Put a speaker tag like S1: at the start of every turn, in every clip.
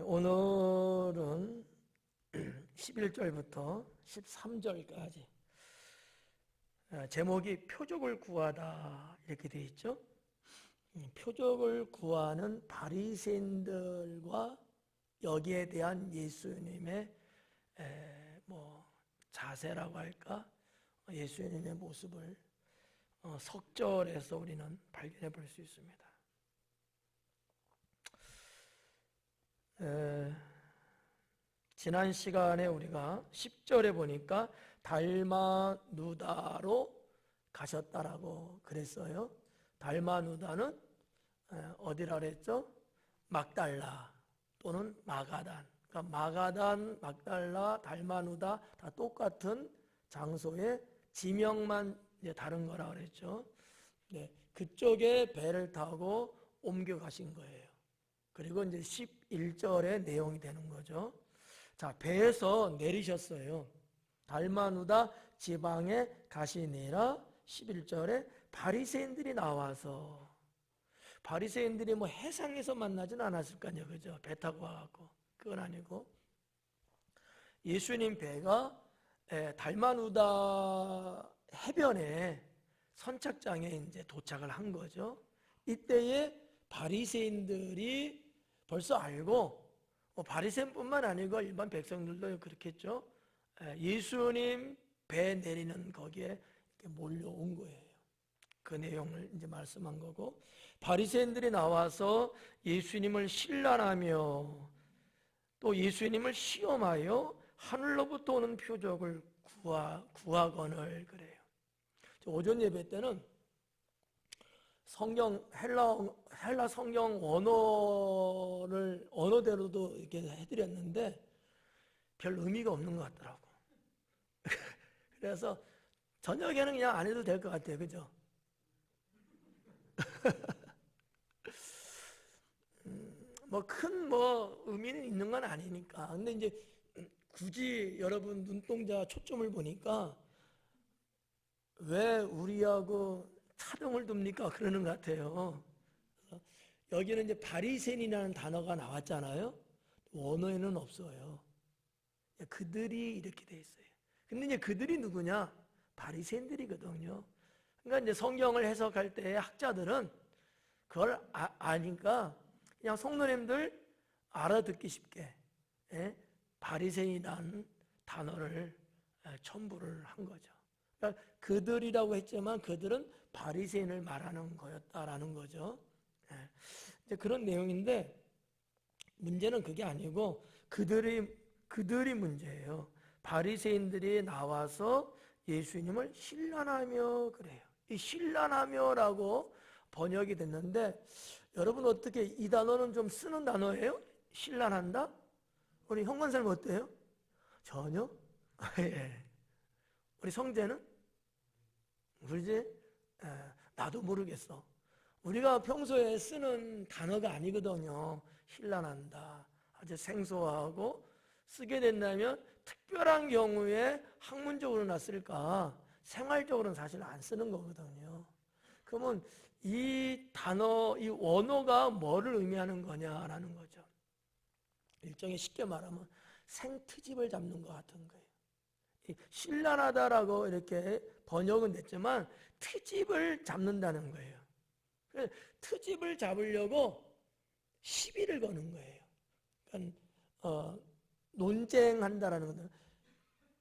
S1: 오늘은 11절부터 13절까지 제목이 표적을 구하다 이렇게 되어 있죠. 표적을 구하는 바리새인들과 여기에 대한 예수님의 자세라고 할까, 예수님의 모습을 석절에서 우리는 발견해 볼 수 있습니다. 지난 시간에 우리가 10절에 보니까 달마누다로 가셨다라고 그랬어요. 달마누다는 어디라 그랬죠? 막달라 또는 마가단. 그러니까 마가단, 막달라, 달마누다 다 똑같은 장소에 지명만 이제 다른 거라 그랬죠. 네, 그쪽에 배를 타고 옮겨가신 거예요. 그리고 이제 11절의 내용이 되는 거죠. 자, 배에서 내리셨어요. 달마누다 지방에 가시니라. 11절에 바리새인들이 나와서, 바리새인들이 해상에서 만나진 않았을 거 아니에요, 그죠? 배 타고 와갖고. 그건 아니고 예수님 배가 달마누다 해변에 선착장에 이제 도착을 한 거죠. 이때에 바리새인들이 벌써 알고, 바리새인뿐만 아니고 일반 백성들도 그렇겠죠. 예수님 배 내리는 거기에 몰려온 거예요. 그 내용을 이제 말씀한 거고, 바리새인들이 나와서 예수님을 신란하며 또 예수님을 시험하여 하늘로부터 오는 표적을 구하거늘 그래요. 오전 예배 때는 성경 헬라 성경 언어대로도 이렇게 해드렸는데 별 의미가 없는 것 같더라고. 그래서 저녁에는 그냥 안 해도 될 것 같아요, 그죠? 큰 의미는 있는 건 아니니까. 근데 이제 굳이 여러분 눈동자 초점을 보니까 왜 우리하고 차등을 둡니까? 그러는 것 같아요. 여기는 이제 바리새인이라는 단어가 나왔잖아요. 원어에는 없어요. 그들이 이렇게 돼 있어요. 근데 이제 그들이 누구냐? 바리새인들이거든요. 그러니까 이제 성경을 해석할 때 학자들은 그걸 아니까 그냥 성도님들 알아듣기 쉽게 바리새인이라는 단어를 첨부를 한 거죠. 그러니까 그들이라고 했지만 그들은 바리새인을 말하는 거였다라는 거죠. 이제 그런 내용인데 문제는 그게 아니고 그들이 문제예요. 바리새인들이 나와서 예수님을 신란하며 그래요. 이 신란하며라고 번역이 됐는데 여러분 어떻게 이 단어는 좀 쓰는 단어예요? 신란한다? 우리 형관사님 어때요? 전혀? 예. 우리 성재는? 그러지? 나도 모르겠어. 우리가 평소에 쓰는 단어가 아니거든요. 신란한다. 아주 생소하고 쓰게 된다면 특별한 경우에 학문적으로나 쓸까? 생활적으로는 사실 안 쓰는 거거든요. 그러면 이 단어, 이 원어가 뭐를 의미하는 거냐라는 거죠. 일종의 쉽게 말하면 생트집을 잡는 것 같은 거예요. 신란하다라고 이렇게 번역은 됐지만 트집을 잡는다는 거예요. 그래서 트집을 잡으려고 시비를 거는 거예요. 그러니까 논쟁한다라는 거는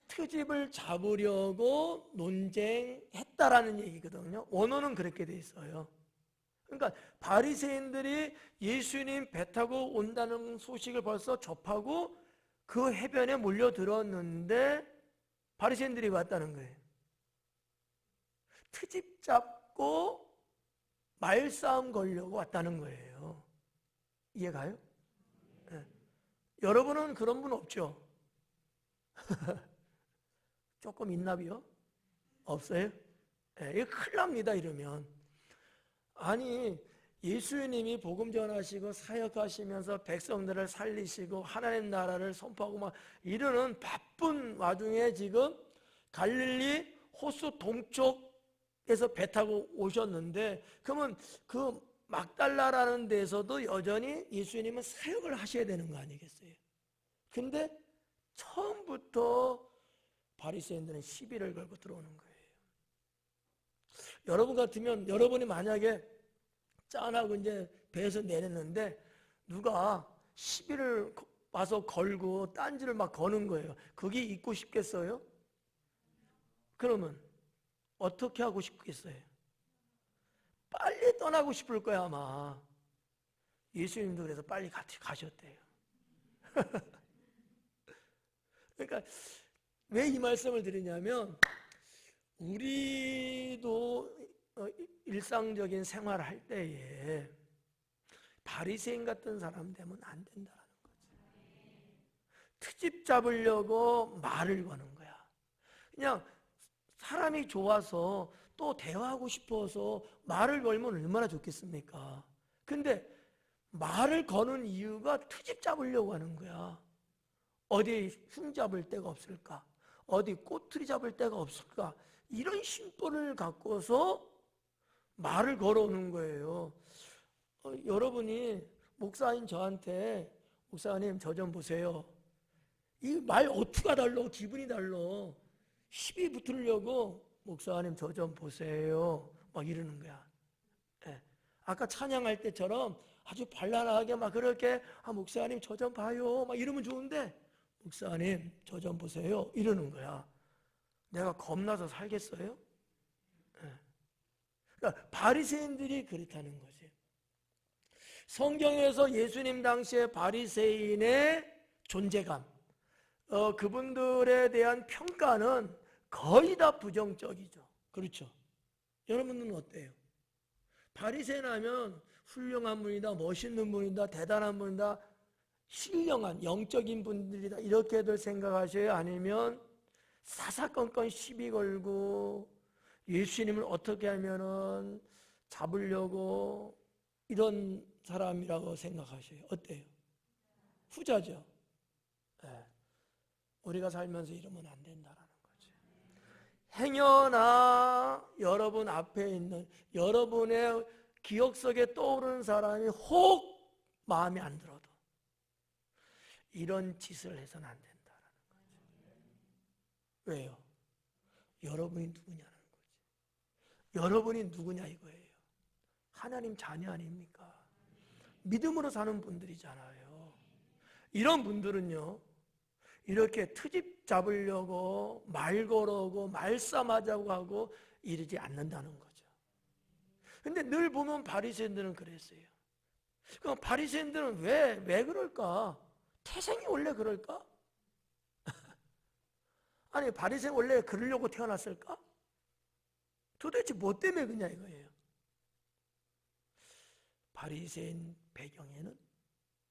S1: 트집을 잡으려고 논쟁했다라는 얘기거든요. 원어는 그렇게 돼 있어요. 그러니까 바리새인들이 예수님 배 타고 온다는 소식을 벌써 접하고 그 해변에 몰려들었는데 바리새인들이 왔다는 거예요. 트집 잡고 말싸움 걸려고 왔다는 거예요. 이해가요? 네. 여러분은 그런 분 없죠? 조금 있나비요? 없어요? 네, 이거 큰일 납니다, 이러면. 아니, 예수님이 복음 전하시고 사역하시면서 백성들을 살리시고 하나님 나라를 선포하고 막 이러는 바쁜 와중에 지금 갈릴리 호수 동쪽에서 배 타고 오셨는데, 그러면 그 막달라라는 데서도 여전히 예수님은 사역을 하셔야 되는 거 아니겠어요? 근데 처음부터 바리새인들은 시비를 걸고 들어오는 거예요. 여러분 같으면, 여러분이 만약에 짠하고 이제 배에서 내렸는데 누가 시비를 와서 걸고 딴지를 막 거는 거예요. 그게 있고 싶겠어요? 그러면 어떻게 하고 싶겠어요? 빨리 떠나고 싶을 거야 아마. 예수님도 그래서 빨리 같이 가셨대요. 그러니까 왜 이 말씀을 드리냐면, 우리도 일상적인 생활을 할 때에 바리새인 같은 사람 되면 안 된다는 거지. 트집 잡으려고 말을 거는 거야. 그냥 사람이 좋아서 또 대화하고 싶어서 말을 걸면 얼마나 좋겠습니까? 근데 말을 거는 이유가 트집 잡으려고 하는 거야. 어디 흉 잡을 데가 없을까? 어디 꼬투리 잡을 데가 없을까? 이런 심보를 갖고서 말을 걸어오는 거예요. 여러분이 목사님 저한테, 목사님 저 좀 보세요, 이 말 어투가 달라, 기분이 달라, 시비 붙으려고 목사님 저 좀 보세요 막 이러는 거야. 네. 아까 찬양할 때처럼 아주 발랄하게 막 그렇게 목사님 저 좀 봐요 막 이러면 좋은데, 목사님 저 좀 보세요 이러는 거야. 내가 겁나서 살겠어요? 네. 그러니까 바리새인들이 그렇다는 거지. 성경에서 예수님 당시의 바리새인의 존재감, 그분들에 대한 평가는 거의 다 부정적이죠. 그렇죠? 여러분은 어때요? 바리새인 하면 훌륭한 분이다, 멋있는 분이다, 대단한 분이다, 신령한 영적인 분들이다, 이렇게들 생각하셔요? 아니면 사사건건 시비 걸고 예수님을 어떻게 하면은 잡으려고 이런 사람이라고 생각하셔요? 어때요? 후자죠. 네. 우리가 살면서 이러면 안 된다라는 거지. 행여나 여러분 앞에 있는, 여러분의 기억 속에 떠오르는 사람이 혹 마음에 안 들어도 이런 짓을 해서는 안 된다라는 거지. 왜요? 여러분이 누구냐는 거지. 여러분이 누구냐 이거예요. 하나님 자녀 아닙니까? 믿음으로 사는 분들이잖아요. 이런 분들은요, 이렇게 트집 잡으려고 말 걸어오고 말싸움하자고 하고 이러지 않는다는 거죠. 근데 늘 보면 바리새인들은 그랬어요. 그럼 바리새인들은 왜 그럴까? 태생이 원래 그럴까? 아니 바리새인 원래 그러려고 태어났을까? 도대체 뭐 때문에 그냐 이거예요. 바리새인 배경에는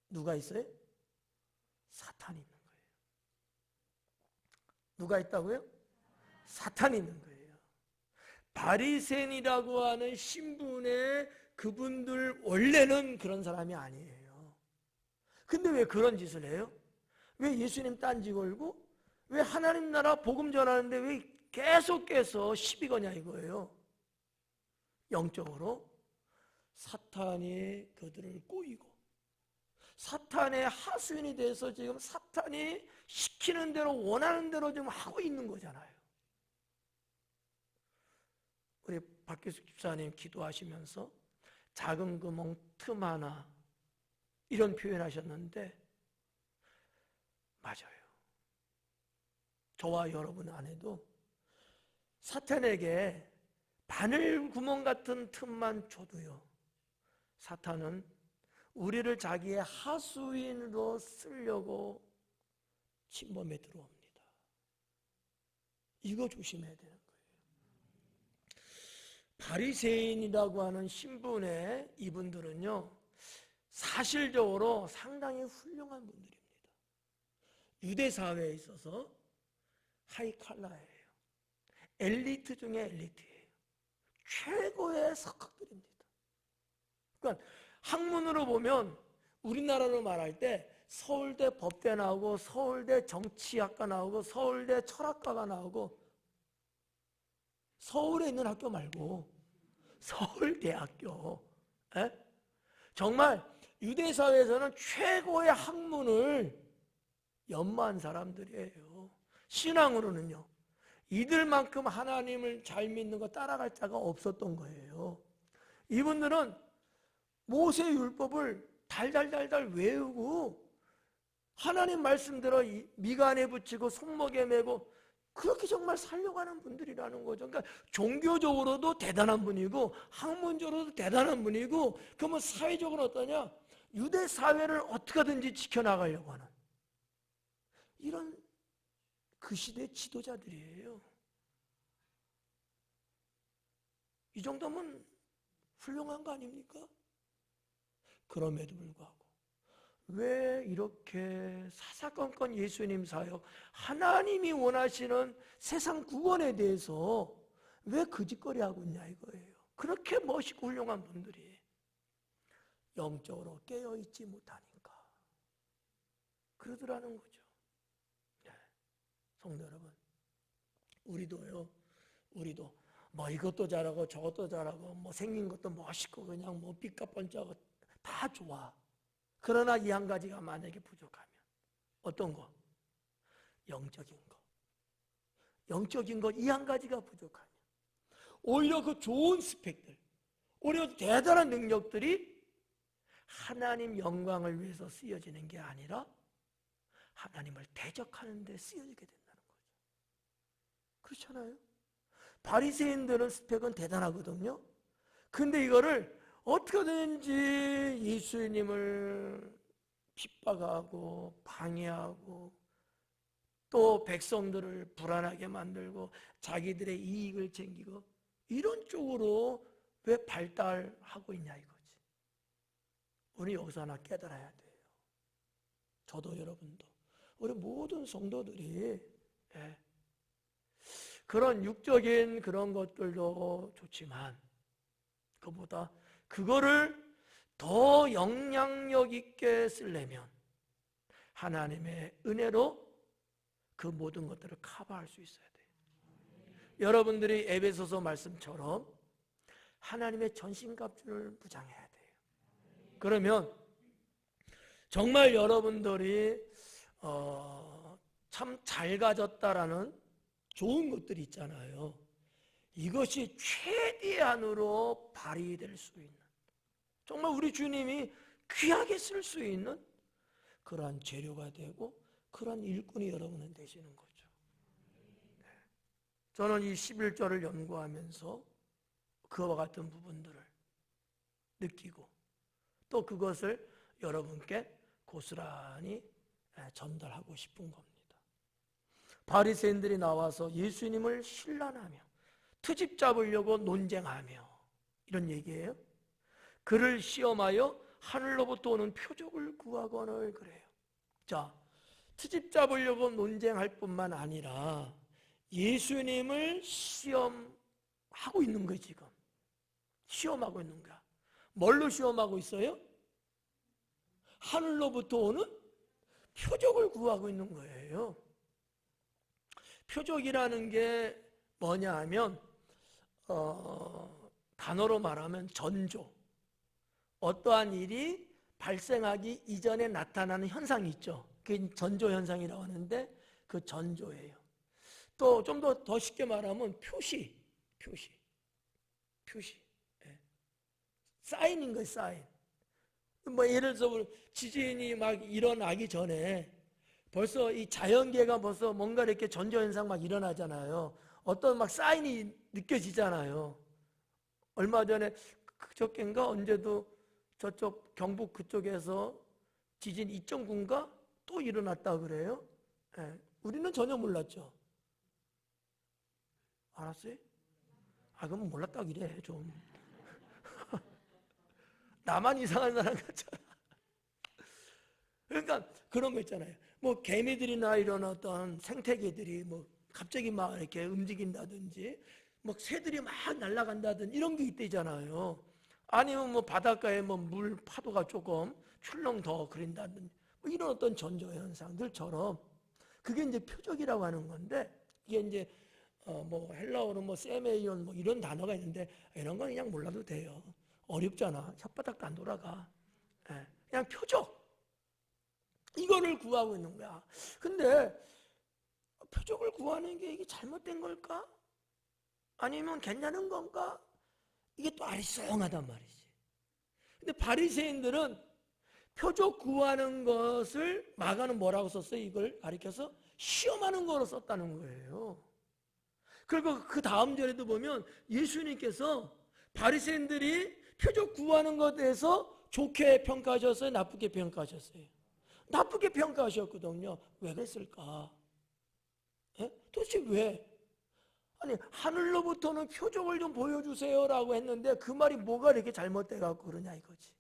S1: 누가 있어요? 사탄이 있는 거예요. 누가 있다고요? 사탄이 있는 거예요. 바리새인이라고 하는 신분의 그분들 원래는 그런 사람이 아니에요. 근데 왜 그런 짓을 해요? 왜 예수님 딴지 걸고 왜 하나님 나라 복음 전하는데 왜 계속해서 시비 거냐 이거예요. 영적으로 사탄이 그들을 꼬이고 사탄의 하수인이 돼서 지금 사탄이 시키는 대로 원하는 대로 좀 하고 있는 거잖아요. 우리 박기숙 집사님 기도하시면서 작은 구멍 틈 하나 이런 표현하셨는데 맞아요. 저와 여러분 안에도 사탄에게 바늘 구멍 같은 틈만 줘도요, 사탄은 우리를 자기의 하수인으로 쓰려고 침범에 들어옵니다. 이거 조심해야 되는 거예요. 바리새인이라고 하는 신분의 이분들은요, 사실적으로 상당히 훌륭한 분들입니다. 유대 사회에 있어서 하이칼라예요. 엘리트 중에 엘리트예요. 최고의 석학들입니다. 그러니까 학문으로 보면 우리나라로 말할 때 서울대 법대 나오고 서울대 정치학과 나오고 서울대 철학과가 나오고, 서울에 있는 학교 말고 서울대학교, 정말 유대 사회에서는 최고의 학문을 연마한 사람들이에요. 신앙으로는요. 이들만큼 하나님을 잘 믿는 거 따라갈 자가 없었던 거예요. 이분들은 모세 율법을 달달달달 외우고 하나님 말씀대로 미간에 붙이고 손목에 메고 그렇게 정말 살려가는 분들이라는 거죠. 그러니까 종교적으로도 대단한 분이고 학문적으로도 대단한 분이고, 그러면 사회적으로 어떠냐? 유대 사회를 어떻게든지 지켜나가려고 하는 이런 그 시대 지도자들이에요. 이 정도면 훌륭한 거 아닙니까? 그럼에도 불구하고 왜 이렇게 사사건건 예수님 사역, 하나님이 원하시는 세상 구원에 대해서 왜 거짓거리 하고 있냐 이거예요. 그렇게 멋있고 훌륭한 분들이 영적으로 깨어있지 못하니까 그러더라는 거죠. 네. 성도 여러분, 우리도 뭐 이것도 잘하고 저것도 잘하고 뭐 생긴 것도 멋있고 그냥 뭐 삐까뻔쩍하고 다 좋아. 그러나 이 한 가지가 만약에 부족하면 어떤 거? 영적인 거 이 한 가지가 부족하면 오히려 그 좋은 스펙들, 오히려 대단한 능력들이 하나님 영광을 위해서 쓰여지는 게 아니라 하나님을 대적하는 데 쓰여지게 된다는 거죠. 그렇잖아요? 바리새인들은 스펙은 대단하거든요. 근데 이거를 어떻게든지 예수님을 핍박하고 방해하고 또 백성들을 불안하게 만들고 자기들의 이익을 챙기고 이런 쪽으로 왜 발달하고 있냐 이거지. 우리 여기서 하나 깨달아야 돼요. 저도 여러분도 우리 모든 성도들이 그런 육적인 그런 것들도 좋지만 그보다 그거를 더 영향력 있게 쓰려면 하나님의 은혜로 그 모든 것들을 커버할 수 있어야 돼요. 여러분들이 에베소서 말씀처럼 하나님의 전신갑주를 무장해야 돼요. 그러면 정말 여러분들이 참 잘 가졌다라는 좋은 것들이 있잖아요. 이것이 최대한으로 발휘될 수 있는, 정말 우리 주님이 귀하게 쓸 수 있는 그러한 재료가 되고 그러한 일꾼이 여러분은 되시는 거죠. 저는 이 11절을 연구하면서 그와 같은 부분들을 느끼고 또 그것을 여러분께 고스란히 전달하고 싶은 겁니다. 바리새인들이 나와서 예수님을 신란하며 트집 잡으려고 논쟁하며 이런 얘기예요. 그를 시험하여 하늘로부터 오는 표적을 구하거늘 그래요. 자, 트집 잡으려고 논쟁할 뿐만 아니라 예수님을 시험하고 있는 거예요. 지금 시험하고 있는 거야. 뭘로 시험하고 있어요? 하늘로부터 오는 표적을 구하고 있는 거예요. 표적이라는 게 뭐냐 하면 단어로 말하면 전조, 어떠한 일이 발생하기 이전에 나타나는 현상이 있죠. 그게 전조 현상이라고 하는데 그 전조예요. 또 좀 더 쉽게 말하면 표시. 예. 사인인 거예요. 사인. 뭐 예를 들어서 지진이 막 일어나기 전에 벌써 이 자연계가 벌써 뭔가 이렇게 전조 현상 막 일어나잖아요. 어떤 막 사인이 느껴지잖아요. 얼마 전에 그저께인가 언제도 저쪽 경북 그쪽에서 지진 2.9인가 또 일어났다 그래요. 예. 우리는 전혀 몰랐죠. 알았어요? 그럼 몰랐다 그래 좀. 나만 이상한 사람 같잖아. 그러니까 그런 거 있잖아요. 뭐 개미들이나 이런 어떤 생태계들이 뭐 갑자기 막 이렇게 움직인다든지 뭐 새들이 막 날아간다든지 이런 게 있대잖아요. 아니면 뭐 바닷가에 뭐 물 파도가 조금 출렁 더 그린다든지 뭐 이런 어떤 전조 현상들처럼 그게 이제 표적이라고 하는 건데, 이게 이제 뭐 헬라어로 뭐 세메이온 뭐 이런 단어가 있는데 이런 건 그냥 몰라도 돼요. 어렵잖아. 혓바닥도 안 돌아가. 그냥 표적. 이거를 구하고 있는 거야. 근데 표적을 구하는 게 이게 잘못된 걸까? 아니면 괜찮은 건가? 이게 또 아리송하단 말이지. 근데 바리새인들은 표적 구하는 것을 마가는 뭐라고 썼어요? 이걸 가리켜서 시험하는 거로 썼다는 거예요. 그리고 그 다음 절에도 보면 예수님께서 바리새인들이 표적 구하는 것에 대해서 좋게 평가하셨어요? 나쁘게 평가하셨어요? 나쁘게 평가하셨거든요. 왜 그랬을까? 도대체 왜? 아니, 하늘로부터는 표적을 좀 보여주세요라고 했는데 그 말이 뭐가 이렇게 잘못돼갖고 그러냐 이거지.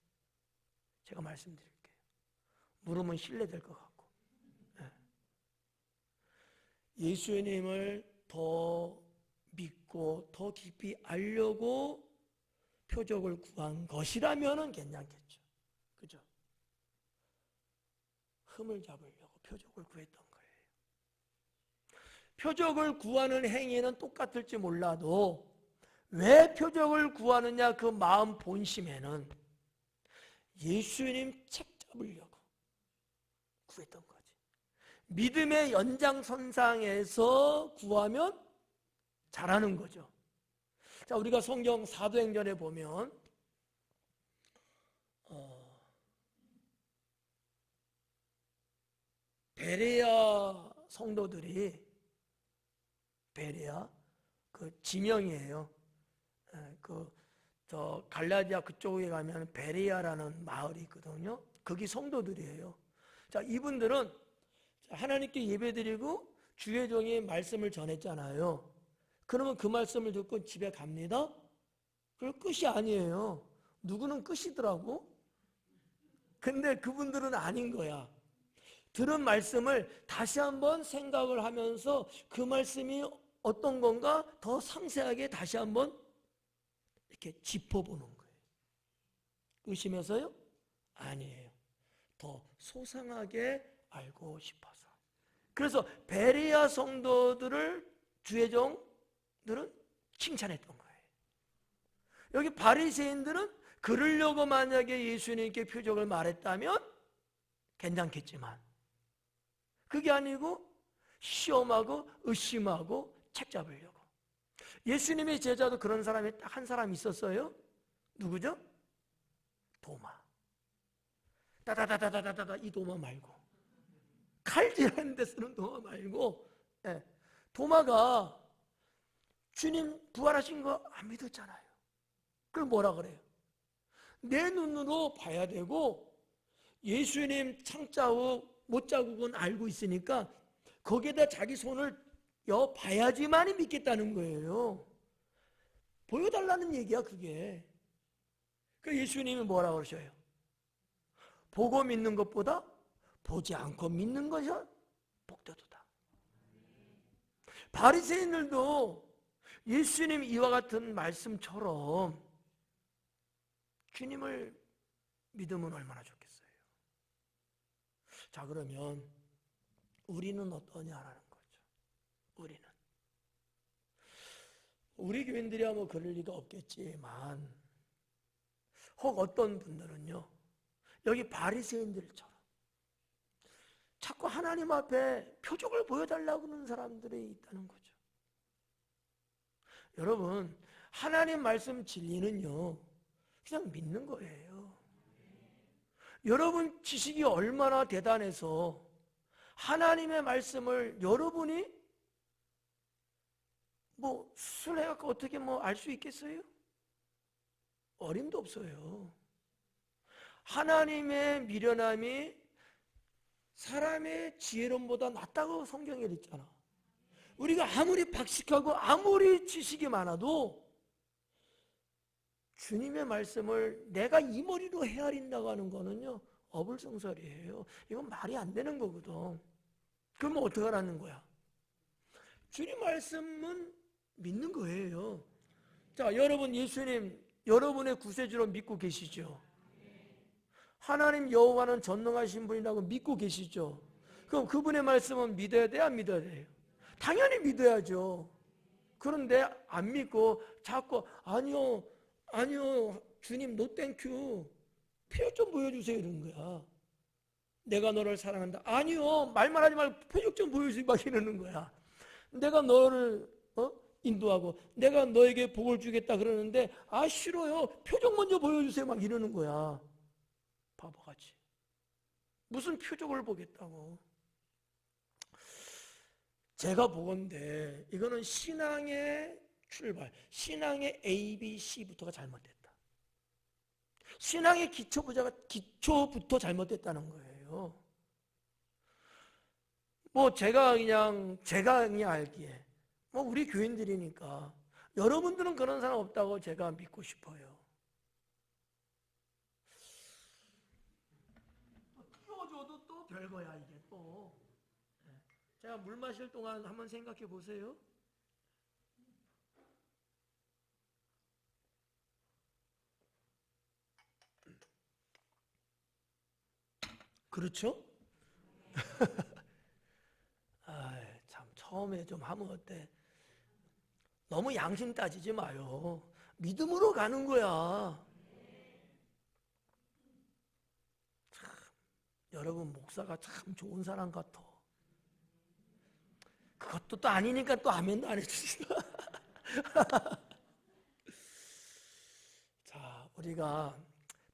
S1: 제가 말씀드릴게요. 물으면 신뢰될 것 같고. 예수님을 더 믿고 더 깊이 알려고 표적을 구한 것이라면 괜찮겠죠. 그죠? 흠을 잡으려고 표적을 구했던 거예요. 표적을 구하는 행위는 똑같을지 몰라도 왜 표적을 구하느냐 그 마음 본심에는 예수님 책 잡으려고 구했던 거지. 믿음의 연장선상에서 구하면 잘하는 거죠. 자, 우리가 성경 사도행전에 보면 베레아 성도들이 베레아 그 지명이에요. 저 갈라디아 그쪽에 가면 베레아라는 마을이 있거든요. 거기 성도들이에요. 자, 이분들은 하나님께 예배드리고 주의 종이 말씀을 전했잖아요. 그러면 그 말씀을 듣고 집에 갑니다. 그걸 끝이 아니에요. 누구는 끝이더라고. 근데 그분들은 아닌 거야. 들은 말씀을 다시 한번 생각을 하면서 그 말씀이 어떤 건가 더 상세하게 다시 한번 이렇게 짚어보는 거예요. 의심해서요? 아니에요. 더 소상하게 알고 싶어서. 그래서 베레아 성도들을 주의 종들은 칭찬했던 거예요. 여기 바리새인들은 그러려고 만약에 예수님께 표적을 말했다면 괜찮겠지만 그게 아니고 시험하고 의심하고 책 잡으려고. 예수님의 제자도 그런 사람이 딱 한 사람 있었어요. 누구죠? 도마. 따다다다다다다 이 도마 말고 칼질하는 데 쓰는 도마 말고 도마가 주님 부활하신 거 안 믿었잖아요. 그럼 뭐라 그래요? 내 눈으로 봐야 되고 예수님 창자국 못자국은 알고 있으니까 거기에다 자기 손을 봐야지만이 믿겠다는 거예요. 보여달라는 얘기야 그게. 그 예수님이 뭐라 그러셔요? 보고 믿는 것보다 보지 않고 믿는 것이 복되도다. 바리새인들도 예수님 이와 같은 말씀처럼 주님을 믿으면 얼마나 좋겠어요. 자, 그러면 우리는 어떠냐라는 거죠. 우리 교인들이야 뭐 그럴 리가 없겠지만 혹 어떤 분들은요 여기 바리새인들처럼 자꾸 하나님 앞에 표적을 보여달라고 하는 사람들이 있다는 거죠. 여러분, 하나님 말씀 진리는요 그냥 믿는 거예요. 여러분 지식이 얼마나 대단해서 하나님의 말씀을 여러분이 뭐 수술해갖고 어떻게 뭐 알 수 있겠어요? 어림도 없어요. 하나님의 미련함이 사람의 지혜로움보다 낫다고 성경에 있잖아. 우리가 아무리 박식하고 아무리 지식이 많아도 주님의 말씀을 내가 이 머리로 헤아린다고 하는 거는요 어불성설이에요. 이건 말이 안 되는 거거든. 그러면 어떻게 하라는 거야? 주님 말씀은 믿는 거예요. 자, 여러분 예수님 여러분의 구세주로 믿고 계시죠? 하나님 여호와는 전능하신 분이라고 믿고 계시죠? 그럼 그분의 말씀은 믿어야 돼요? 안 믿어야 돼요? 당연히 믿어야죠. 그런데 안 믿고 자꾸 아니요 주님 노 땡큐 표적 좀 보여주세요 이러는 거야. 내가 너를 사랑한다. 아니요, 말만 하지 말고 표적 좀 보여주세요 막 이러는 거야. 내가 너를 인도하고 내가 너에게 복을 주겠다 그러는데 아 싫어요, 표적 먼저 보여주세요 막 이러는 거야. 바보같이. 무슨 표적을 보겠다고. 제가 보건대 이거는 신앙의 출발, 신앙의 ABC부터가 잘못됐다. 신앙의 기초부터 잘못됐다는 거예요. 뭐 제가 그냥 알기에 뭐 우리 교인들이니까 여러분들은 그런 사람 없다고 제가 믿고 싶어요. 키워줘도 또 별거야 이게 또. 제가 물 마실 동안 한번 생각해 보세요. 그렇죠? 참 처음에 좀 하면 어때? 너무 양심 따지지 마요. 믿음으로 가는 거야. 참, 여러분 목사가 참 좋은 사람 같아. 그것도 또 아니니까 또 아멘도 안 해주시나. 자, 우리가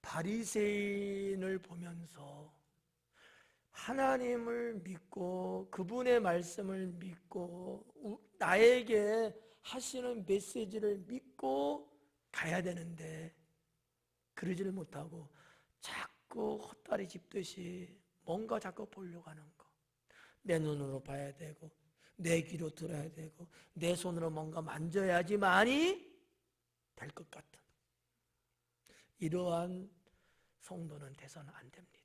S1: 바리새인을 보면서 하나님을 믿고 그분의 말씀을 믿고 나에게 하시는 메시지를 믿고 가야 되는데 그러지를 못하고 자꾸 헛다리 짚듯이 뭔가 자꾸 보려고 하는 거. 내 눈으로 봐야 되고 내 귀로 들어야 되고 내 손으로 뭔가 만져야지만이 될 것 같은 이러한 성도는 돼서는 안 됩니다.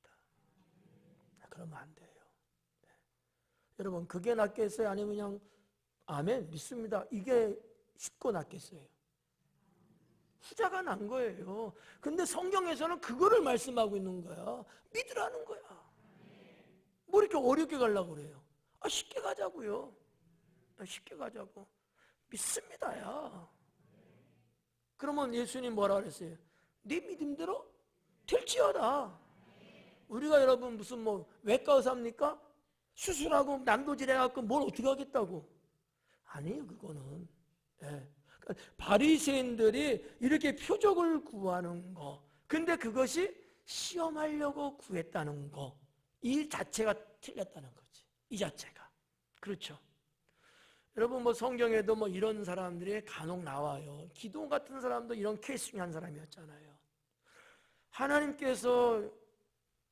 S1: 그러면 안 돼요. 네. 여러분 그게 낫겠어요? 아니면 그냥 아멘 믿습니다 이게 쉽고 낫겠어요? 후자가 난 거예요. 근데 성경에서는 그거를 말씀하고 있는 거야. 믿으라는 거야. 뭐 이렇게 어렵게 가려고 그래요? 쉽게 가자고요. 쉽게 가자고. 믿습니다야. 그러면 예수님 뭐라 그랬어요? 네 믿음대로 될지어다. 우리가 여러분 무슨 뭐 외과 의사입니까? 수술하고 난도질 해갖고 뭘 어떻게 하겠다고? 아니에요 그거는. 예. 그러니까 바리새인들이 이렇게 표적을 구하는 거, 근데 그것이 시험하려고 구했다는 거, 이 자체가 틀렸다는 거지. 이 자체가. 그렇죠. 여러분 뭐 성경에도 뭐 이런 사람들이 간혹 나와요. 기도원 같은 사람도 이런 케이스 중에 한 사람이었잖아요. 하나님께서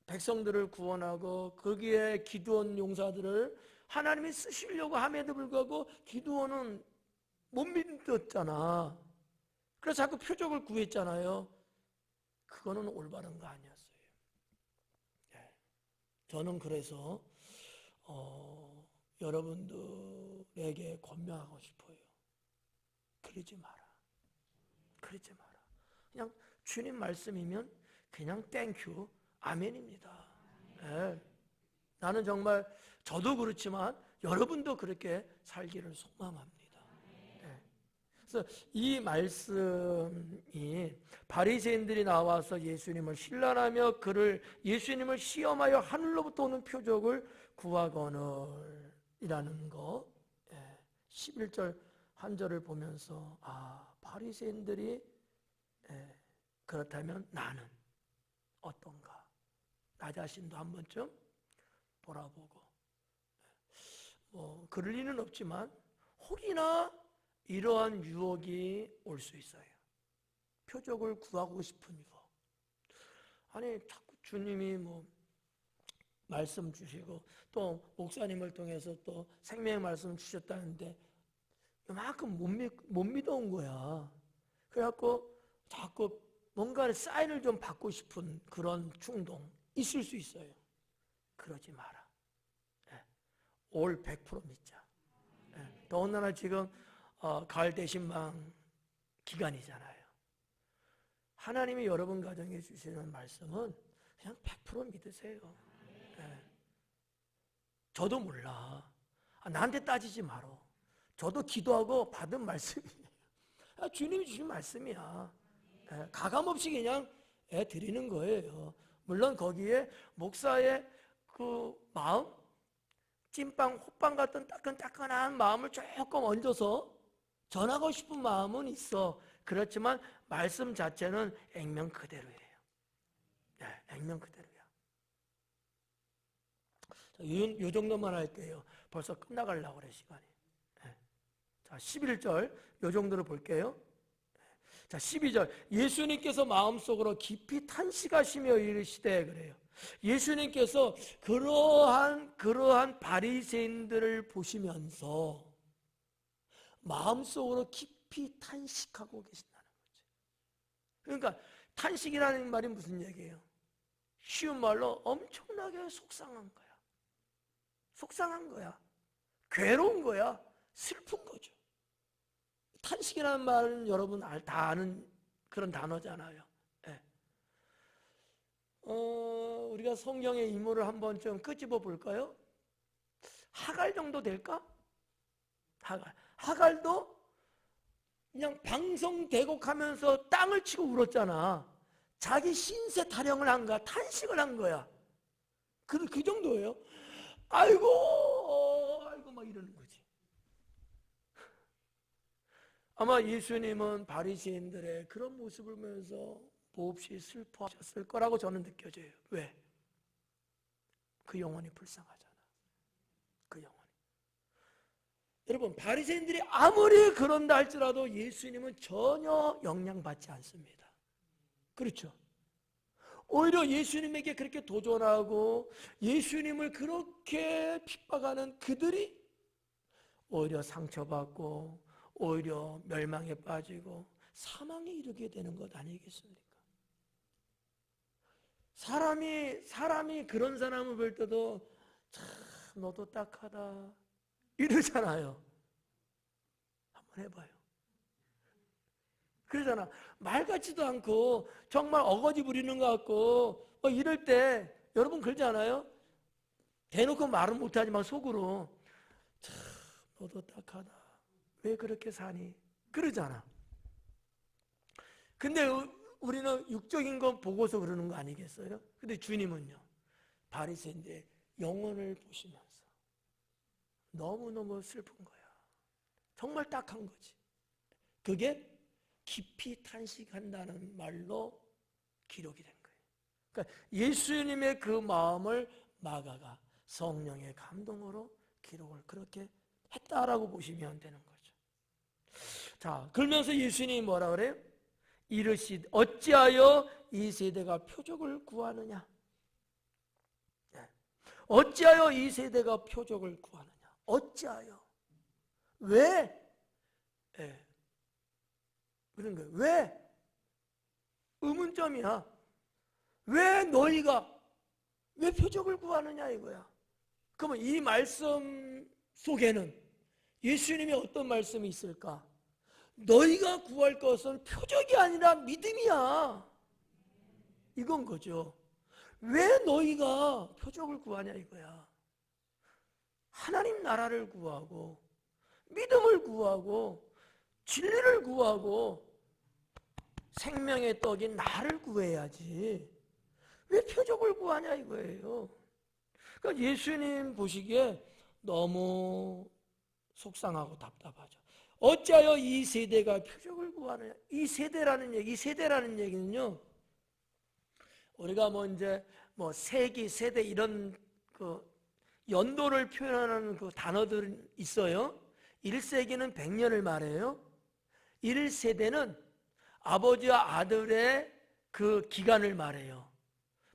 S1: 백성들을 구원하고 거기에 기드온 용사들을 하나님이 쓰시려고 함에도 불구하고 기드온은 못 믿었잖아. 그래서 자꾸 표적을 구했잖아요. 그거는 올바른 거 아니었어요. 네. 저는 그래서 여러분들에게 권면하고 싶어요. 그러지 마라. 그러지 마라. 그냥 주님 말씀이면 그냥 땡큐 아멘입니다. 네. 나는 정말 저도 그렇지만 여러분도 그렇게 살기를 소망합니다. 네. 그래서 이 말씀이 바리새인들이 나와서 예수님을 신란하며 예수님을 시험하여 하늘로부터 오는 표적을 구하거늘 이라는 거. 11절 한 절을 보면서 바리새인들이 그렇다면 나는 어떤가? 나 자신도 한 번쯤 돌아보고 뭐 그럴 리는 없지만 혹이나 이러한 유혹이 올 수 있어요. 표적을 구하고 싶은 유혹. 아니 자꾸 주님이 뭐 말씀 주시고 또 목사님을 통해서 또 생명의 말씀 주셨다는데 이만큼 못 믿어온 거야. 그래갖고 자꾸 뭔가 사인을 좀 받고 싶은 그런 충동 있을 수 있어요. 그러지 마라. 올 100% 믿자. 더군다나 지금 가을 대신방 기간이잖아요. 하나님이 여러분 가정에 주시는 말씀은 그냥 100% 믿으세요. 저도 몰라. 나한테 따지지 마라. 저도 기도하고 받은 말씀이에요. 주님이 주신 말씀이야. 가감없이 그냥 드리는 거예요. 물론 거기에 목사의 그 마음, 찐빵, 호빵 같은 따끈따끈한 마음을 조금 얹어서 전하고 싶은 마음은 있어. 그렇지만 말씀 자체는 액면 그대로예요. 네, 액면 그대로야. 이 정도만 할게요. 벌써 끝나가려고 그래, 시간이. 네. 자, 11절 이 정도로 볼게요. 자, 12절. 예수님께서 마음속으로 깊이 탄식하시며 이르시되, 그래요. 예수님께서 그러한 바리새인들을 보시면서 마음속으로 깊이 탄식하고 계신다는 거죠. 그러니까 탄식이라는 말이 무슨 얘기예요? 쉬운 말로 엄청나게 속상한 거야. 속상한 거야. 괴로운 거야. 슬픈 거죠. 탄식이라는 말은 여러분 다 아는 그런 단어잖아요. 네. 우리가 성경의 인물을 한번 좀 끄집어 볼까요? 하갈 정도 될까? 하갈도 그냥 방송대곡하면서 땅을 치고 울었잖아. 자기 신세 타령을 한 거야. 탄식을 한 거야. 그 정도예요. 아이고 막 이러는 거지. 아마 예수님은 바리새인들의 그런 모습을 보면서 몹시 슬퍼하셨을 거라고 저는 느껴져요. 왜? 그 영혼이 불쌍하잖아. 그 영혼이. 여러분, 바리새인들이 아무리 그런다 할지라도 예수님은 전혀 영향받지 않습니다. 그렇죠? 오히려 예수님에게 그렇게 도전하고 예수님을 그렇게 핍박하는 그들이 오히려 상처받고 오히려 멸망에 빠지고 사망에 이르게 되는 것 아니겠습니까? 사람이 그런 사람을 볼 때도 참 너도 딱하다 이러잖아요. 한번 해봐요. 그러잖아. 말 같지도 않고 정말 어거지 부리는 것 같고 이럴 때 여러분 그러지 않아요? 대놓고 말은 못하지만 속으로 참 너도 딱하다. 왜 그렇게 사니? 그러잖아. 근데 우리는 육적인 거 보고서 그러는 거 아니겠어요? 근데 주님은요, 바리새인의 영혼을 보시면서 너무너무 슬픈 거야. 정말 딱한 거지. 그게 깊이 탄식한다는 말로 기록이 된 거예요. 그러니까 예수님의 그 마음을 마가가 성령의 감동으로 기록을 그렇게 했다라고 보시면 되는 거죠. 자, 그러면서 예수님이 뭐라 그래요? 이르시되 어찌하여 이 세대가 표적을 구하느냐? 어찌하여 이 세대가 표적을 구하느냐? 어찌하여? 왜? 그런 거예요. 왜? 의문점이야. 왜 너희가 왜 표적을 구하느냐 이거야. 그러면 이 말씀 속에는 예수님의 어떤 말씀이 있을까? 너희가 구할 것은 표적이 아니라 믿음이야. 이건 거죠. 왜 너희가 표적을 구하냐 이거야. 하나님 나라를 구하고 믿음을 구하고 진리를 구하고 생명의 떡인 나를 구해야지. 왜 표적을 구하냐 이거예요. 그러니까 예수님 보시기에 너무 속상하고 답답하죠. 어찌하여 이 세대가 표적을 구하느냐. 이 세대라는 얘기는요, 우리가 세기, 세대 이런 그 연도를 표현하는 그 단어들이 있어요. 1세기는 100년을 말해요. 1세대는 아버지와 아들의 그 기간을 말해요.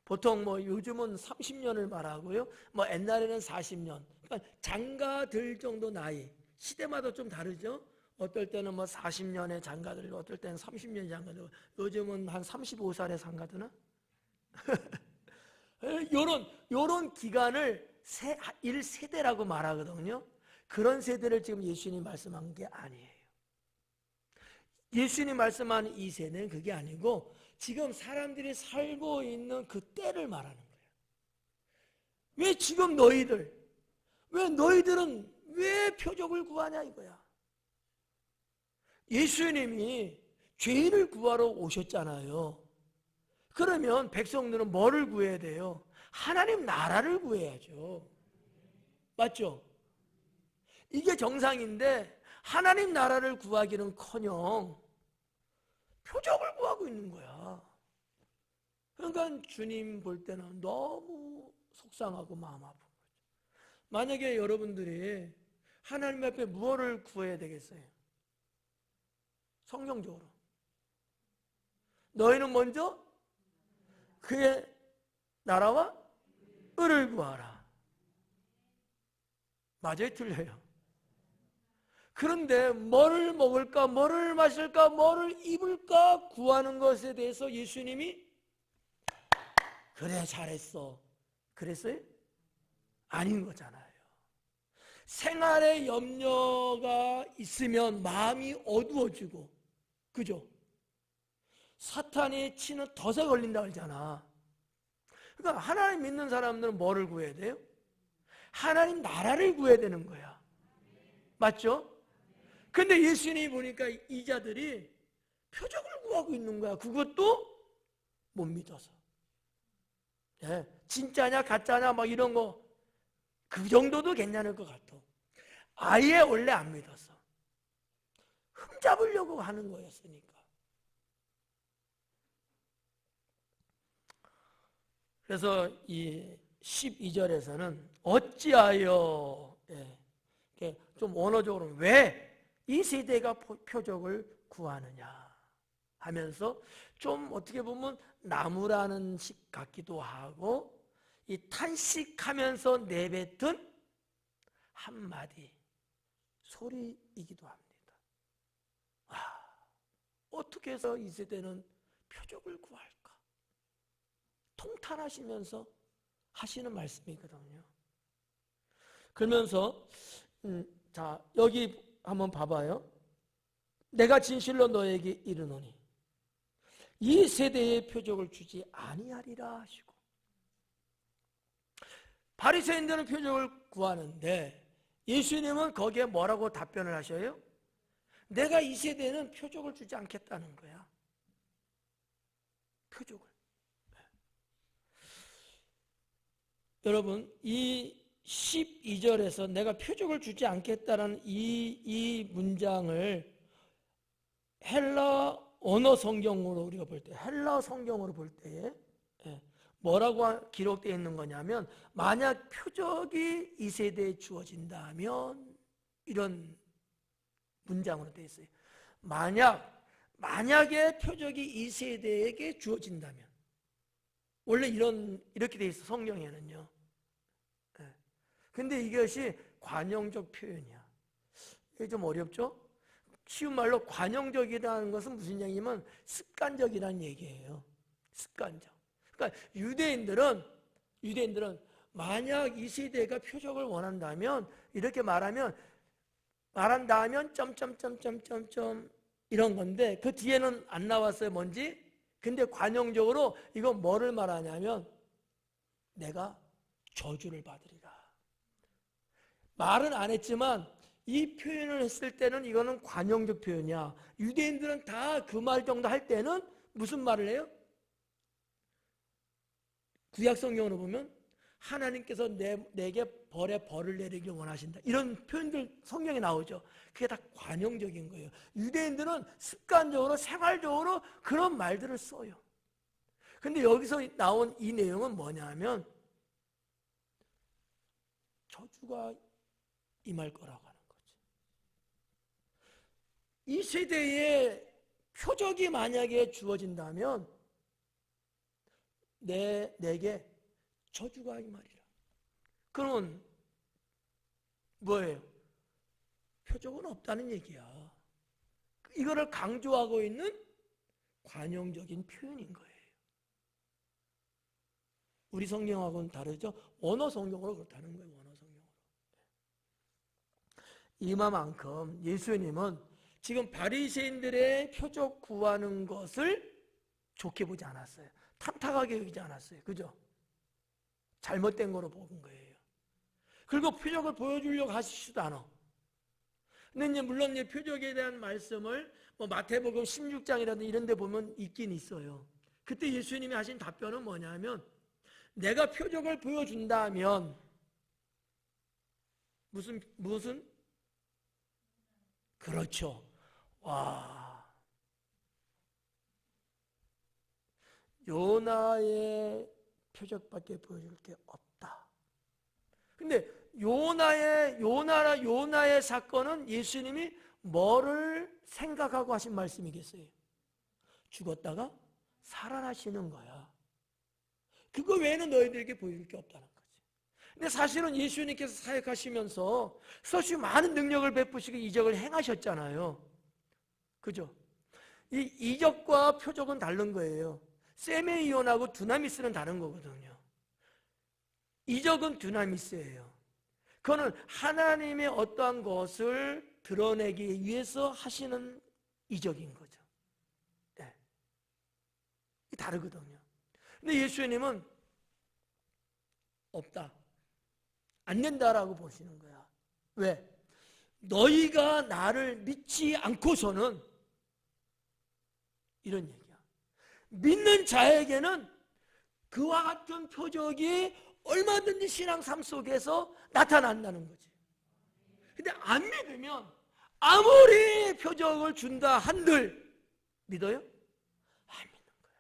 S1: 보통 요즘은 30년을 말하고요. 옛날에는 40년. 그러니까 장가들 정도 나이. 시대마다 좀 다르죠. 어떨 때는 40년에 장가들고 어떨 때는 30년에 장가들고 요즘은 한 35살에 장가드나? 요런 기간을 1세대라고 말하거든요. 그런 세대를 지금 예수님이 말씀한 게 아니에요. 예수님이 말씀하는 이 세대는 그게 아니고 지금 사람들이 살고 있는 그 때를 말하는 거예요. 왜 지금 너희들은 왜 표적을 구하냐 이거야. 예수님이 죄인을 구하러 오셨잖아요. 그러면 백성들은 뭐를 구해야 돼요? 하나님 나라를 구해야죠. 맞죠? 이게 정상인데 하나님 나라를 구하기는커녕 표적을 구하고 있는 거야. 그러니까 주님 볼 때는 너무 속상하고 마음 아픈 거죠. 만약에 여러분들이 하나님 앞에 무엇을 구해야 되겠어요? 성경적으로 너희는 먼저 그의 나라와 의를 구하라. 맞아요? 틀려요? 그런데 뭐를 먹을까, 뭐를 마실까, 뭐를 입을까 구하는 것에 대해서 예수님이 그래 잘했어 그랬어요? 아닌 거잖아요. 생활에 염려가 있으면 마음이 어두워지고, 그죠? 사탄이 치는 덫에 걸린다 그러잖아. 그러니까 하나님 믿는 사람들은 뭐를 구해야 돼요? 하나님 나라를 구해야 되는 거야. 맞죠? 근데 예수님이 보니까 이 자들이 표적을 구하고 있는 거야. 그것도 못 믿어서. 예, 진짜냐 가짜냐 막 이런 거 그 정도도 괜찮을 것 같아. 아예 원래 안 믿었어. 흠잡으려고 하는 거였으니까. 그래서 이 12절에서는 어찌하여, 좀 원어적으로는 왜 이 세대가 표적을 구하느냐 하면서 좀 어떻게 보면 나무라는 식 같기도 하고 이 탄식하면서 내뱉은 한마디 소리이기도 합니다. 어떻게 해서 이 세대는 표적을 구할까? 통탄하시면서 하시는 말씀이거든요. 그러면서 자 여기 한번 봐봐요. 내가 진실로 너에게 이르노니 이 세대에 표적을 주지 아니하리라 하시고, 바리새인들은 표적을 구하는데 예수님은 거기에 뭐라고 답변을 하셔요? 내가 이 세대는 표적을 주지 않겠다는 거야. 표적을. 여러분, 이 12절에서 내가 표적을 주지 않겠다는 이 문장을 헬라 언어 성경으로 우리가 볼 때, 헬라 성경으로 볼 때에 뭐라고 기록되어 있는 거냐면, 만약 표적이 이 세대에 주어진다면, 이런 문장으로 되어 있어요. 만약에 표적이 이 세대에게 주어진다면, 원래 이렇게 되어 있어, 성경에는요. 근데 이것이 관용적 표현이야. 이게 좀 어렵죠? 쉬운 말로 관용적이라는 것은 무슨 얘기냐면 습관적이라는 얘기예요. 습관적. 그러니까 유대인들은 만약 이 시대가 표적을 원한다면 이렇게 말한다면 점점점점점점 이런 건데 그 뒤에는 안 나왔어요. 뭔지? 근데 관용적으로 이건 뭐를 말하냐면 내가 저주를 받으리라. 말은 안 했지만 이 표현을 했을 때는 이거는 관용적 표현이야. 유대인들은 다 그 말 정도 할 때는 무슨 말을 해요? 구약 성경으로 보면 하나님께서 내게 벌을 내리길 원하신다. 이런 표현들 성경에 나오죠. 그게 다 관용적인 거예요. 유대인들은 습관적으로 생활적으로 그런 말들을 써요. 근데 여기서 나온 이 내용은 뭐냐면 저주가 임할 거라고 하는 거죠. 이 세대에 표적이 만약에 주어진다면 내게 저주가 임하리라. 그러면 뭐예요? 표적은 없다는 얘기야. 이거를 강조하고 있는 관용적인 표현인 거예요. 우리 성경하고는 다르죠? 원어 성경으로 그렇다는 거예요. 원어 성경으로. 이만큼 예수님은 지금 바리새인들의 표적 구하는 것을 좋게 보지 않았어요. 탐탁하게 여기지 않았어요. 그죠? 잘못된 거로 본 거예요. 그리고 표적을 보여주려고 하시지도 않아. 근데 이제 물론 이제 표적에 대한 말씀을 뭐 마태복음 16장이라든지 이런 데 보면 있긴 있어요. 그때 예수님이 하신 답변은 뭐냐면 내가 표적을 보여준다면 무슨? 그렇죠. 와, 요나의 표적밖에 보여줄 게 없다. 근데 요나의 사건은 예수님이 뭐를 생각하고 하신 말씀이겠어요? 죽었다가 살아나시는 거야. 그거 외에는 너희들에게 보여줄 게 없다는 거지. 근데 사실은 예수님께서 사역하시면서 수없이 많은 능력을 베푸시고 이적을 행하셨잖아요. 그죠? 이 이적과 표적은 다른 거예요. 세메이온하고 두나미스는 다른 거거든요. 이적은 두나미스예요. 그거는 하나님의 어떠한 것을 드러내기 위해서 하시는 이적인 거죠. 네. 다르거든요. 근데 예수님은 없다, 안 된다라고 보시는 거야. 왜? 너희가 나를 믿지 않고서는, 이런 얘기야, 믿는 자에게는 그와 같은 표적이 얼마든지 신앙 삶 속에서 나타난다는 거지. 근데 안 믿으면 아무리 표적을 준다 한들 믿어요? 안 믿는 거야.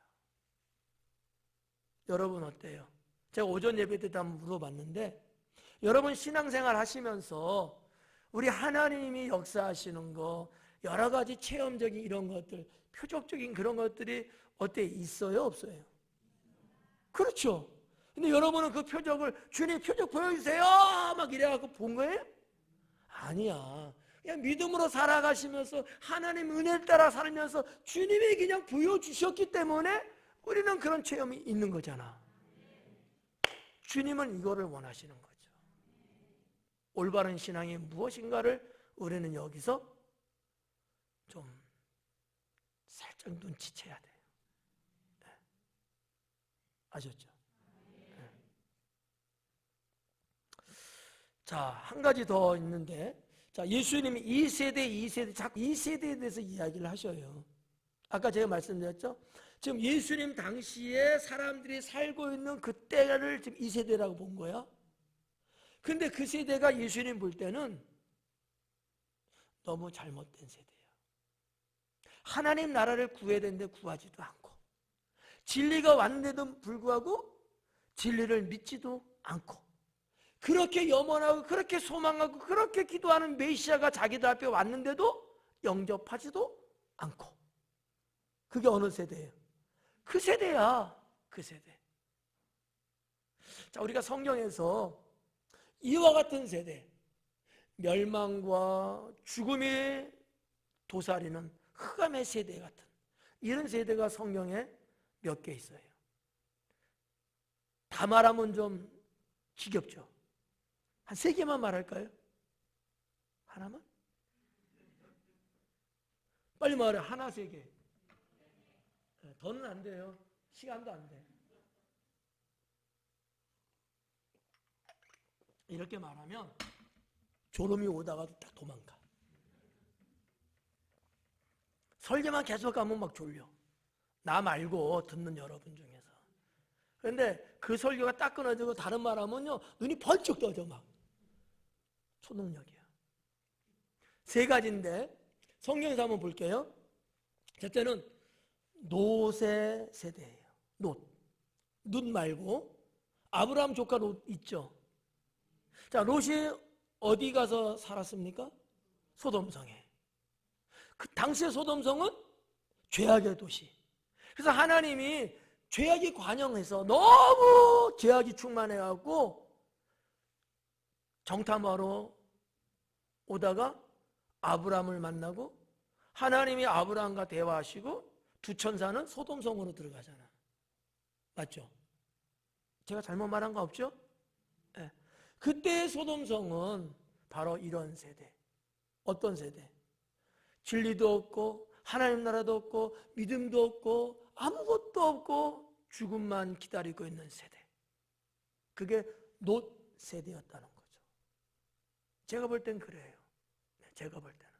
S1: 여러분 어때요? 제가 오전 예배 때 한번 물어봤는데, 여러분 신앙생활 하시면서 우리 하나님이 역사하시는 거, 여러 가지 체험적인 이런 것들, 표적적인 그런 것들이 어때? 있어요? 없어요? 그렇죠. 근데 여러분은 그 표적을 주님 표적 보여주세요 막 이래갖고 본 거예요? 아니야. 그냥 믿음으로 살아가시면서 하나님 은혜를 따라 살면서 주님이 그냥 보여주셨기 때문에 우리는 그런 체험이 있는 거잖아. 주님은 이거를 원하시는 거죠. 올바른 신앙이 무엇인가를 우리는 여기서 좀 살짝 눈치채야 돼요. 네. 아셨죠? 네. 자, 한 가지 더 있는데, 자, 예수님이 이 세대에 대해서 이야기를 하셔요. 아까 제가 말씀드렸죠? 지금 예수님 당시에 사람들이 살고 있는 그 때를 지금 이 세대라고 본 거야. 근데 그 세대가 예수님 볼 때는 너무 잘못된 세대예요. 하나님 나라를 구해야 되는데 구하지도 않고, 진리가 왔는데도 불구하고 진리를 믿지도 않고, 그렇게 염원하고 그렇게 소망하고 그렇게 기도하는 메시아가 자기들 앞에 왔는데도 영접하지도 않고. 그게 어느 세대예요? 그 세대야. 그 세대. 자, 우리가 성경에서 이와 같은 세대, 멸망과 죽음의 도사리는 흑암의 세대 같은 이런 세대가 성경에 몇 개 있어요. 다 말하면 좀 지겹죠? 한 3개만 말할까요? 하나만? 빨리 말해. 하나, 3개. 더는 안 돼요. 시간도 안 돼. 이렇게 말하면 졸음이 오다가도 딱 도망가. 설교만 계속 하면 막 졸려. 나 말고 듣는 여러분 중에서. 그런데 그 설교가 딱 끊어지고 다른 말 하면요, 눈이 번쩍 떠져 막. 초능력이야. 3가지인데 성경에서 한번 볼게요. 첫째는 롯의 세대예요. 롯 말고 아브라함 조카 롯 있죠. 자, 롯이 어디 가서 살았습니까? 소돔성에. 그 당시의 소돔성은 죄악의 도시. 그래서 하나님이 죄악이 관영해서 너무 죄악이 충만해갖고 정탐하러 오다가 아브라함을 만나고 하나님이 아브라함과 대화하시고 두 천사는 소돔성으로 들어가잖아. 맞죠? 제가 잘못 말한 거 없죠? 네. 그때의 소돔성은 바로 이런 세대. 어떤 세대? 진리도 없고 하나님 나라도 없고 믿음도 없고 아무것도 없고 죽음만 기다리고 있는 세대. 그게 롯 세대였다는 거죠. 제가 볼 땐 그래요. 제가 볼 때는.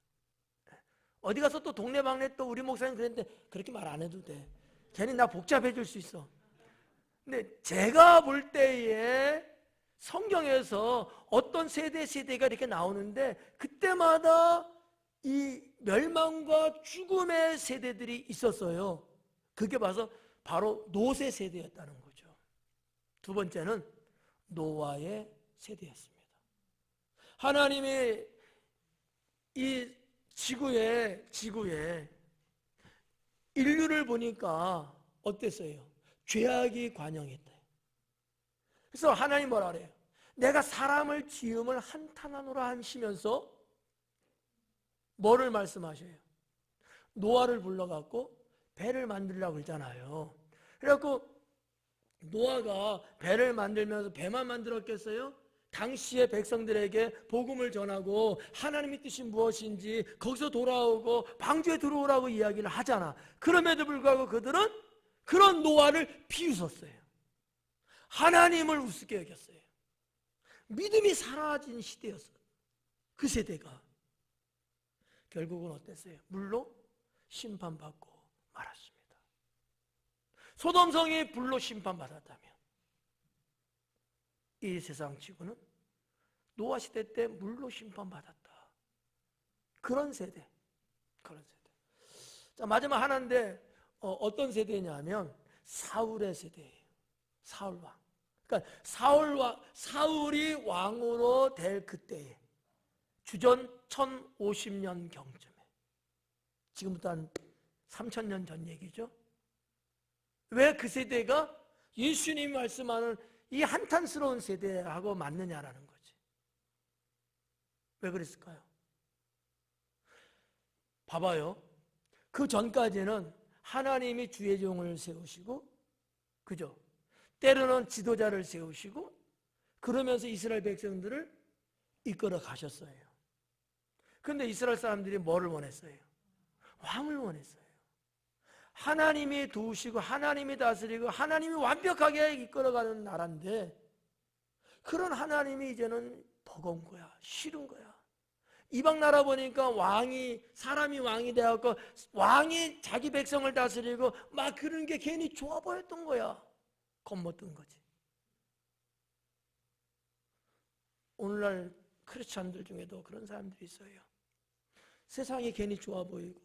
S1: 어디 가서 또 동네방네 또 우리 목사님 그랬는데 그렇게 말 안 해도 돼. 괜히 나 복잡해 줄 수 있어. 근데 제가 볼 때에 성경에서 어떤 세대가 이렇게 나오는데 그때마다 이 멸망과 죽음의 세대들이 있었어요. 그게 바로 노세 세대였다는 거죠. 두 번째는 노아의 세대였습니다. 하나님이 이 지구에 인류를 보니까 어땠어요? 죄악이 관영했다. 그래서 하나님 뭐라 그래요? 내가 사람을 지음을 한탄하노라 하시면서 뭐를 말씀하셔요? 노아를 불러갖고 배를 만들려고 그러잖아요. 그래갖고 노아가 배를 만들면서 배만 만들었겠어요? 당시의 백성들에게 복음을 전하고 하나님의 뜻이 무엇인지 거기서 돌아오고 방주에 들어오라고 이야기를 하잖아. 그럼에도 불구하고 그들은 그런 노아를 비웃었어요. 하나님을 우습게 여겼어요. 믿음이 사라진 시대였어요. 그 세대가 결국은 어땠어요? 물로 심판받고 말았습니다. 소돔성이 불로 심판받았다면 이 세상 지구는 노아 시대 때 물로 심판받았다. 그런 세대. 자, 마지막 하나인데 어떤 세대냐면 사울의 세대예요. 사울왕. 그러니까 사울이 왕으로 될 그때에 주전 1050년 경쯤에, 지금부터 한 3000년 전 얘기죠. 왜 그 세대가 예수님이 말씀하는 이 한탄스러운 세대하고 맞느냐라는 거지. 왜 그랬을까요? 봐봐요. 그 전까지는 하나님이 주의 종을 세우시고, 그죠? 때로는 지도자를 세우시고, 그러면서 이스라엘 백성들을 이끌어 가셨어요. 그런데 이스라엘 사람들이 뭐를 원했어요? 왕을 원했어요. 하나님이 도우시고 하나님이 다스리고 하나님이 완벽하게 이끌어가는 나라인데, 그런 하나님이 이제는 버거운 거야. 싫은 거야. 이방 나라 보니까 사람이 왕이 되었고 왕이 자기 백성을 다스리고 막 그런 게 괜히 좋아 보였던 거야. 겁먹던 거지. 오늘날 크리스찬들 중에도 그런 사람들이 있어요. 세상이 괜히 좋아 보이고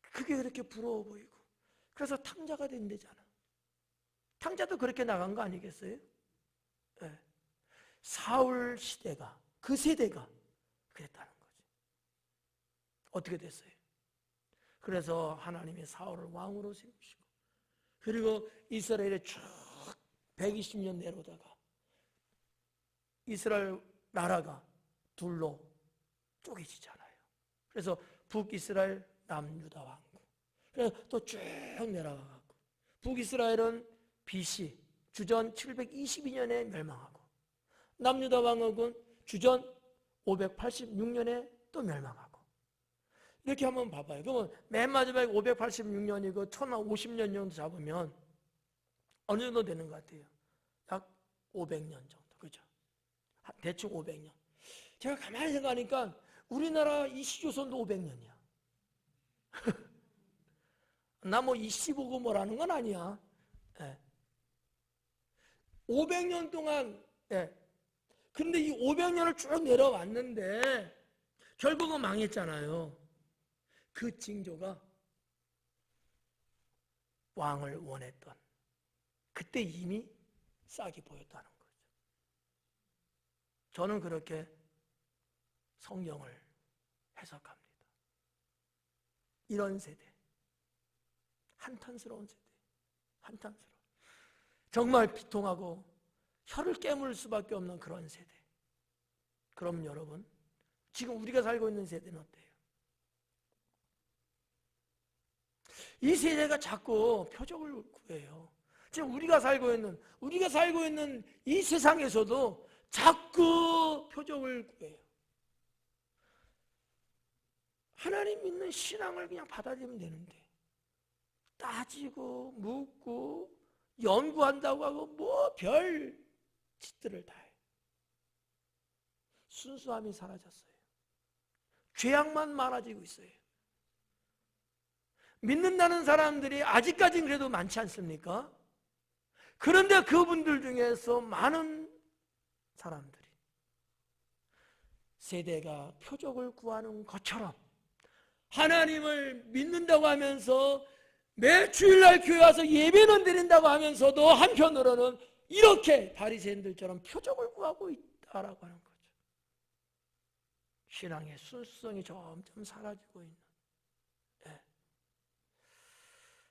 S1: 그게 그렇게 부러워 보이고 그래서 탕자가 된대잖아. 탕자도 그렇게 나간 거 아니겠어요? 네. 사울 시대가, 그 세대가 그랬다는 거지. 어떻게 됐어요? 그래서 하나님이 사울을 왕으로 세우시고, 그리고 이스라엘에 쭉 120년 내려오다가 이스라엘 나라가 둘로 쪼개지잖아요. 그래서 북이스라엘, 남유다 왕국. 그래서 또 쭉 내려가고 북이스라엘은 BC 주전 722년에 멸망하고, 남유다 왕국은 주전 586년에 또 멸망하고. 이렇게 한번 봐봐요. 그러면 맨 마지막에 586년이고 1050년 정도 잡으면 어느 정도 되는 것 같아요? 약 500년 정도. 그죠? 대충 500년. 제가 가만히 생각하니까 우리나라 이시조선도 500년이야. 나 뭐 이씨 보고 뭐라는 건 아니야. 네. 500년 동안, 네. 근데 이 500년을 쭉 내려왔는데 결국은 망했잖아요. 그 징조가 왕을 원했던 그때 이미 싹이 보였다는 거죠. 저는 그렇게 성경을 해석합니다. 이런 세대, 한탄스러운 세대, 한탄스러운, 정말 비통하고 혀를 깨물 수밖에 없는 그런 세대. 그럼 여러분, 지금 우리가 살고 있는 세대는 어때요? 이 세대가 자꾸 표적을 구해요. 지금 우리가 살고 있는 이 세상에서도 자꾸 표적을 구해요. 하나님 믿는 신앙을 그냥 받아들이면 되는데 따지고 묻고 연구한다고 하고 뭐 별 짓들을 다 해요. 순수함이 사라졌어요. 죄악만 많아지고 있어요. 믿는다는 사람들이 아직까지는 그래도 많지 않습니까? 그런데 그분들 중에서 많은 사람들이 세대가 표적을 구하는 것처럼 하나님을 믿는다고 하면서 매 주일날 교회 와서 예배는 드린다고 하면서도 한편으로는 이렇게 바리새인들처럼 표적을 구하고 있다라고 하는 거죠. 신앙의 순수성이 점점 사라지고 있는,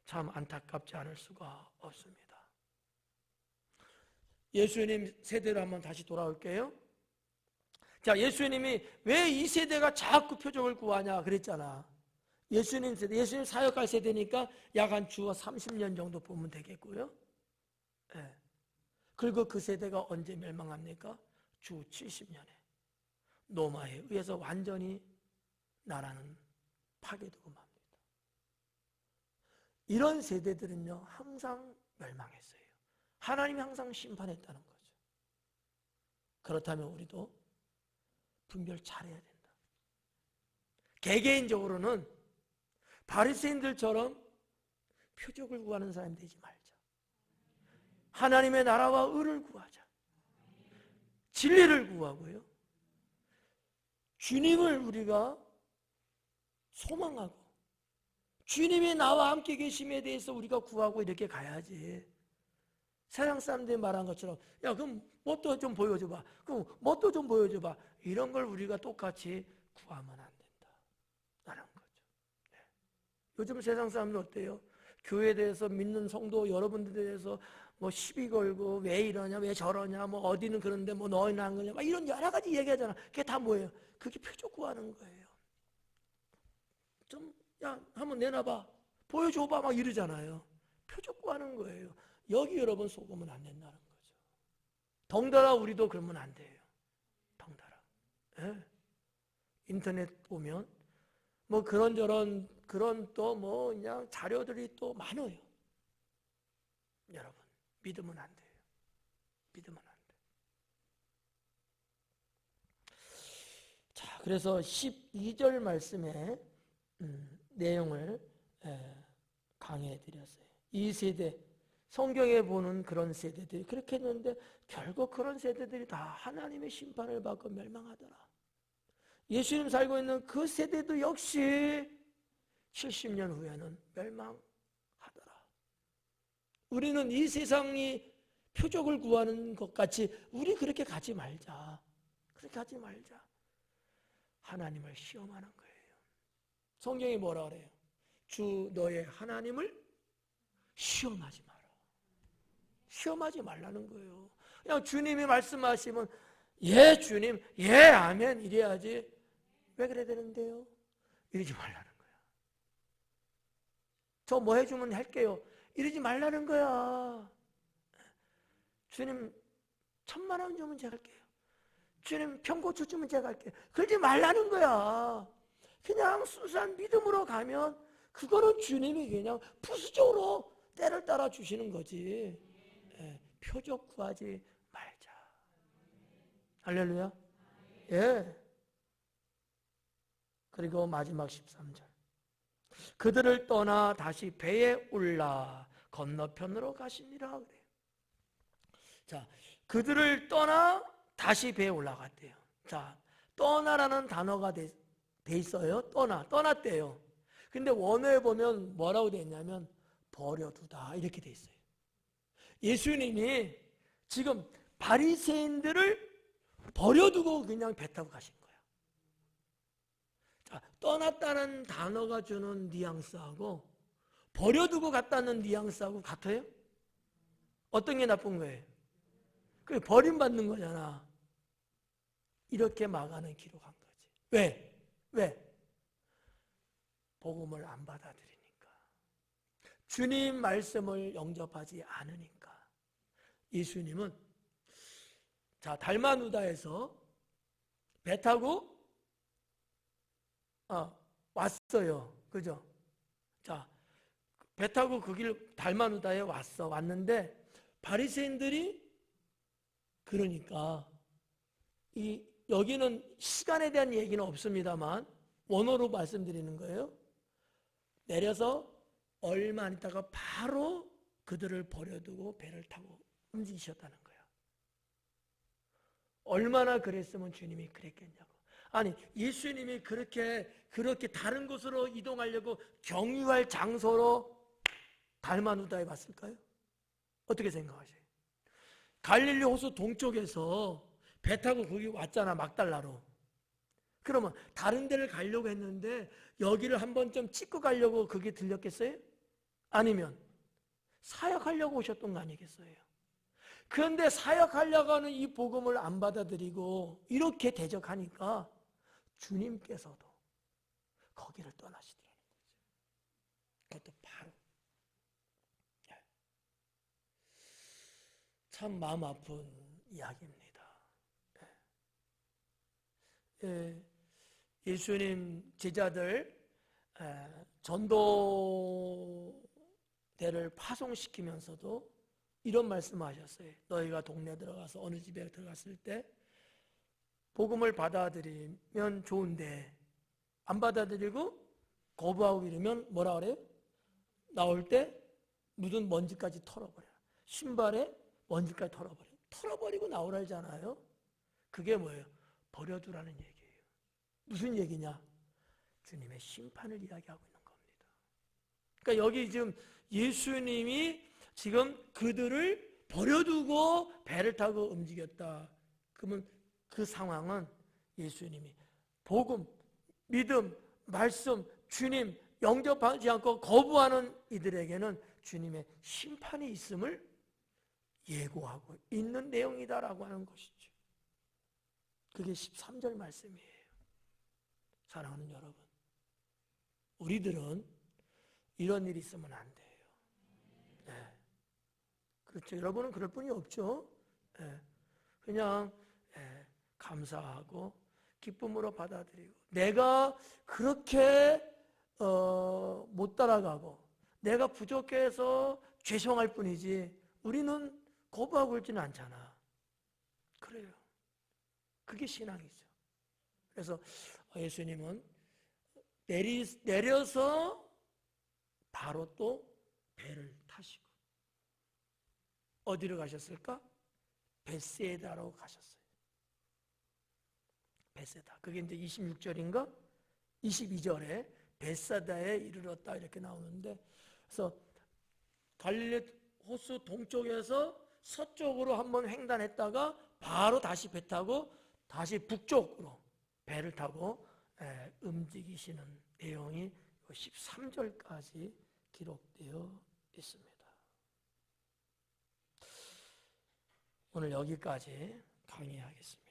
S1: 참 안타깝지 않을 수가 없습니다. 예수님 세대로 한번 다시 돌아올게요. 자, 예수님이 왜 이 세대가 자꾸 표적을 구하냐 그랬잖아. 예수님 세대, 예수님 사역할 세대니까 약 한 주 30년 정도 보면 되겠고요. 그리고 그 세대가 언제 멸망합니까? 주 70년에 로마에 의해서 완전히 나라는 파괴되고 맙니다. 이런 세대들은요 항상 멸망했어요. 하나님이 항상 심판했다는 거죠. 그렇다면 우리도 분별 잘해야 된다. 개개인적으로는 바리새인들처럼 표적을 구하는 사람이 되지 말자. 하나님의 나라와 의를 구하자. 진리를 구하고요. 주님을 우리가 소망하고 주님이 나와 함께 계심에 대해서 우리가 구하고 이렇게 가야지. 세상 사람들이 말한 것처럼 야 그럼 뭣도 좀 보여줘봐. 그럼 뭣도 좀 보여줘봐. 이런 걸 우리가 똑같이 구하면 안 된다 라는 거죠. 요즘 세상 사람들 어때요? 교회에 대해서 믿는 성도 여러분들에 대해서 뭐 시비 걸고 왜 이러냐 왜 저러냐 뭐 어디는 그런데 뭐 너희는 안 그러냐 막 이런 여러 가지 얘기하잖아. 그게 다 뭐예요? 그게 표적 구하는 거예요. 좀 야 한번 내놔봐 보여줘봐 막 이러잖아요. 표적 구하는 거예요. 여기 여러분 속으면 안 된다는 거죠. 덩달아 우리도 그러면 안 돼요. 덩달아. 인터넷 보면 뭐 그런저런 그런 또 뭐 그냥 자료들이 또 많아요. 여러분 믿으면 안 돼요. 믿으면 안 돼요. 자, 그래서 12절 말씀에 내용을 강의해 드렸어요. 이 세대 성경에 보는 그런 세대들이 그렇게 했는데 결국 그런 세대들이 다 하나님의 심판을 받고 멸망하더라. 예수님 살고 있는 그 세대도 역시 70년 후에는 멸망하더라. 우리는 이 세상이 표적을 구하는 것 같이 우리 그렇게 가지 말자. 그렇게 가지 말자. 하나님을 시험하는 거예요. 성경이 뭐라 그래요? 주 너의 하나님을 시험하지 마라. 시험하지 말라는 거예요. 그냥 주님이 말씀하시면 예 주님 예 아멘 이래야지. 왜 그래야 되는데요? 이러지 말라는 거야. 저 뭐 해주면 할게요. 이러지 말라는 거야. 주님 1000만 원 주면 제가 할게요. 주님 평고추 주면 제가 할게요. 그러지 말라는 거야. 그냥 순수한 믿음으로 가면 그거는 주님이 그냥 부수적으로 때를 따라 주시는 거지. 표적 구하지 말자. 할렐루야. 예. 그리고 마지막 13절. 그들을 떠나 다시 배에 올라 건너편으로 가시니라 그래요. 자, 그들을 떠나 다시 배에 올라갔대요. 자, 떠나라는 단어가 돼 있어요. 떠났대요. 근데 원어에 보면 뭐라고 돼 있냐면 버려두다 이렇게 돼 있어요. 예수님이 지금 바리새인들을 버려두고 그냥 배 타고 가신 거야. 자, 떠났다는 단어가 주는 뉘앙스하고 버려두고 갔다는 뉘앙스하고 같아요? 어떤 게 나쁜 거예요? 그게 버림받는 거잖아. 이렇게 마가는 기록한 거지. 왜? 복음을 안 받아들이니까. 주님 말씀을 영접하지 않으니까. 예수님은 자 달마누다에서 배 타고 왔어요. 그죠? 자, 배 타고 그 길 달마누다에 왔는데 바리새인들이 그러니까 여기는 시간에 대한 얘기는 없습니다만 원어로 말씀드리는 거예요. 내려서 얼마 안 있다가 바로 그들을 버려두고 배를 타고 움직이셨다는 거예요. 얼마나 그랬으면 주님이 그랬겠냐고. 아니, 예수님이 그렇게 다른 곳으로 이동하려고 경유할 장소로 달마누다에 왔을까요? 어떻게 생각하세요? 갈릴리 호수 동쪽에서 배 타고 거기 왔잖아, 막달라로. 그러면 다른 데를 가려고 했는데 여기를 한번 좀 찍고 가려고 그게 들렸겠어요? 아니면 사역하려고 오셨던 거 아니겠어요? 그런데 사역하려고 하는 이 복음을 안 받아들이고 이렇게 대적하니까 주님께서도 거기를 떠나시더라는 거죠. 그것도 바로. 참 마음 아픈 이야기입니다. 예수님 제자들 전도대를 파송시키면서도 이런 말씀을 하셨어요. 너희가 동네 들어가서 어느 집에 들어갔을 때 복음을 받아들이면 좋은데 안 받아들이고 거부하고 이러면 뭐라 그래요? 나올 때 묻은 먼지까지 털어버려요. 신발에 먼지까지 털어버려요. 털어버리고 나오라잖아요. 그게 뭐예요? 버려두라는 얘기예요. 무슨 얘기냐? 주님의 심판을 이야기하고 있는 겁니다. 그러니까 여기 지금 예수님이 지금 그들을 버려두고 배를 타고 움직였다. 그러면 그 상황은 예수님이 복음, 믿음, 말씀, 주님 영접하지 않고 거부하는 이들에게는 주님의 심판이 있음을 예고하고 있는 내용이다라고 하는 것이죠. 그게 13절 말씀이에요. 사랑하는 여러분, 우리들은 이런 일이 있으면 안 돼요. 네. 그렇죠. 여러분은 그럴 뿐이 없죠. 네. 그냥 감사하고 기쁨으로 받아들이고 내가 그렇게 못 따라가고 내가 부족해서 죄송할 뿐이지 우리는 거부하고 있지는 않잖아. 그래요. 그게 신앙이죠. 그래서 예수님은 내려서 바로 또 배를 타시고 어디로 가셨을까? 벳세다로 가셨어요. 벳세다. 그게 이제 26절인가? 22절에 벳사다에 이르렀다 이렇게 나오는데, 그래서 갈릴리 호수 동쪽에서 서쪽으로 한번 횡단했다가 바로 다시 배 타고 다시 북쪽으로 배를 타고 움직이시는 내용이 13절까지 기록되어 있습니다. 오늘 여기까지 강의하겠습니다.